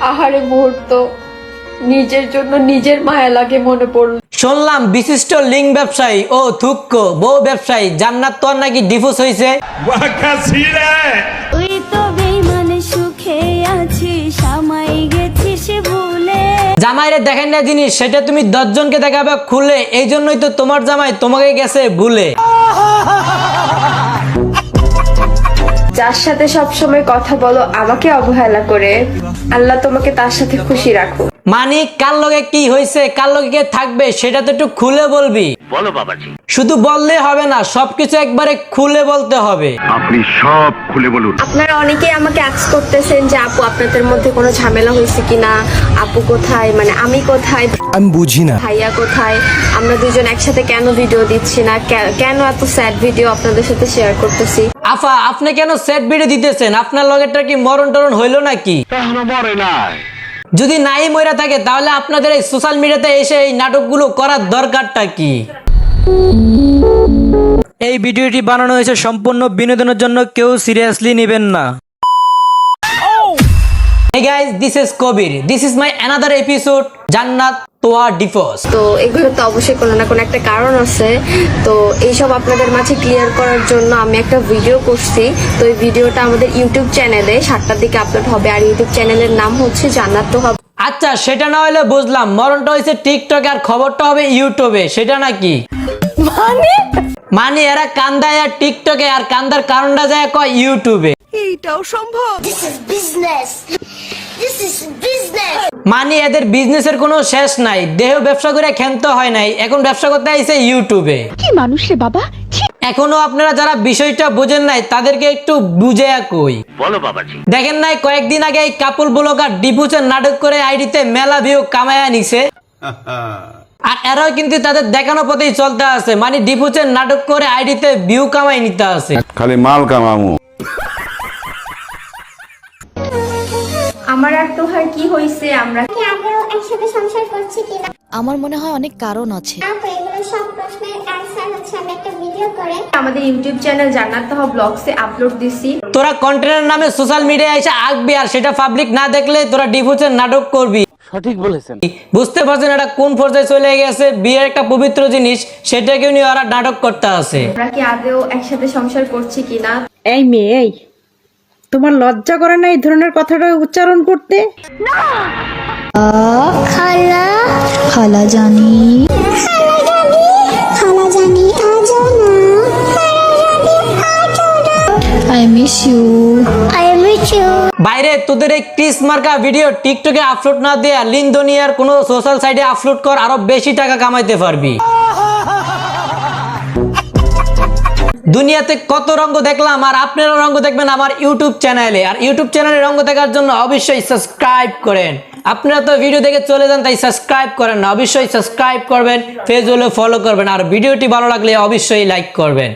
আহারে মুহূর্ত, নিজের জন্য নিজের মায়া লাগে মনে পড়ল। শুনলাম বিশিষ্ট লিঙ্ক ব্যবসায়ী ও থুক্ক বউ ব্যবসায়ী জান্নাত তো নাকি ডিভোর্স হয়েছে। তুই তো বেইমানে সুখে আছিস, আমায় গেছিস ভুলে। জামাইরে দেখেন না জিনিস, সেটা তুমি 10 জনকে দেখাবে খুলে, এই জন্যই তো তোমার জামাই তোমাকে গেছে ভুলে। যার সাথে সবসময় কথা বলো আমাকে অবহেলা করে, আল্লাহ তোমাকে তার সাথে খুশি রাখো। মানিক কার লগে কি হয়েছে, কার লগে কে থাকবে সেটা তো একটু খুলে বলবি। বলো বাবাজি। শুধু বললে হবে না, সবকিছু একবারে খুলে বলতে হবে। আপনি সব খুলে বলুন। আপনারা অনেকেই আমাকে আস্ক করতেছেন যে আপু আপনাদের মধ্যে কোনো ঝামেলা হয়েছে কিনা, আপু কোথায়, মানে আমি কোথায়, আমি বুঝি না ভাইয়া কোথায়, আমরা দুজন একসাথে কেন ভিডিও দিচ্ছি না, কেন এত স্যাড ভিডিও আপনাদের সাথে শেয়ার করতেছি। আফা আপনি কেন সেট ভিডিও দিতেছেন? আপনার লগেরটা কি মরণ টরণ হইলো নাকি? এখনো মরে নাই। যদি নাই মইরা থাকে তাহলে আপনাদের এই সোশ্যাল মিডিয়াতে এসে এই নাটকগুলো করার দরকারটা কি? এই ভিডিওটি বানানো হয়েছে সম্পূর্ণ বিনোদনের জন্য, কেউ সিরিয়াসলি নেবেন না। Hey guys, this is Kobir. This is my another episode জান্নাত তোয়া ডিভোর্স। তো এগুলো তো অবশ্যই কোনো না কোনো একটা কারণ আছে। তো এইসব আপনাদের মাঝে ক্লিয়ার করার জন্য আমি একটা ভিডিও করছি। তো এই ভিডিওটা আমাদের ইউটিউব চ্যানেলে 7টার দিকে আপলোড হবে, আর ইউটিউব চ্যানেলের নাম হচ্ছে জান্নাত তোয়া। আচ্ছা সেটা না হলে বুঝলাম, মরণটা হয়েছে টিকটকে আর খবরটা হবে ইউটিউবে, সেটা নাকি? মানে এরা কান্দায় আর টিকটকে, আর কান্দার কারণটা যায় কয় ইউটিউবে। মানে এদের বিজনেসের কোনো শেষ নাই, দেহ ব্যবসা করে ক্ষান্ত হয় নাই, এখন ব্যবসা করতে আইছে ইউটিউবে। কি মানুষ রে বাবা। এখনো আপনারা যারা বিষয়টা বুঝেন নাই তাদেরকে একটু বুঝে কই। বলো বাবাজি। দেখেন নাই কয়েকদিন আগে এই কাপুল ব্লগার ডিভোর্সের নাটক করে আইডিতে মেলা ভিউ কামায়া নিছে, আর এরাও কিন্তু তাদের দেখানো পথেই চলতে আছে, মানে ডিভোর্সের নাটক করে আইডিতে ভিউ কামাই নিতে আছে। খালি মাল কামামু। আমার আর তোহার কি হইছে, আমরা আগেও একসাথে সংসার করছি কিনা, আমার মনে হয় অনেক কারণ আছে। আপু এগুলো সব প্রশ্নের অ্যানসার হচ্ছে আমি একটা ভিডিও করে আমাদের ইউটিউব চ্যানেল জান্নাত তোয়া ব্লগসে আপলোড দিছি। তোরা কন্টেন্টের নামে সোশ্যাল মিডিয়ায় এসে আঁকবি, আর সেটা পাবলিক না দেখলে তোরা ডিভোর্সের নাটক করবি। সঠিক বলেছেন। বুঝতে পারছেন এটা কোন পর্যায়ে চলে গেছে? বিয়ের একটা পবিত্র জিনিস, সেটাকে নিয়ে ওরা নাটক করতে আছে। আমরা কি আদেও একসাথে সংসার করছি কিনা। এই মেয়ে, এই তোমার লজ্জা করে না এই ধরনের কথাটা উচ্চারণ করতে? খালা খালা জানি আজও না আই মিস ইউ বাইরে তোদের এই ক্রিস মার্কা ভিডিও টিকটকে আপলোড না দিয়ে লিন্দনিয়ার কোনো সোশ্যাল সাইটে আপলোড কর, আরো বেশি টাকা কামাইতে পারবি। দুনিয়াতে কত রঙ্গ দেখলাম, আর আপনারা রঙ্গ দেখবেন আমার ইউটিউব চ্যানেলে। আর ইউটিউব চ্যানেলে রঙ্গ দেখার জন্য অবশ্যই সাবস্ক্রাইব করেন। আপনারা তো ভিডিও দেখে চলে যান, তাই সাবস্ক্রাইব করেন না, অবশ্যই সাবস্ক্রাইব করবেন, পেজ হলে ফলো করবেন, আর ভিডিওটি ভালো লাগলে অবশ্যই লাইক করবেন।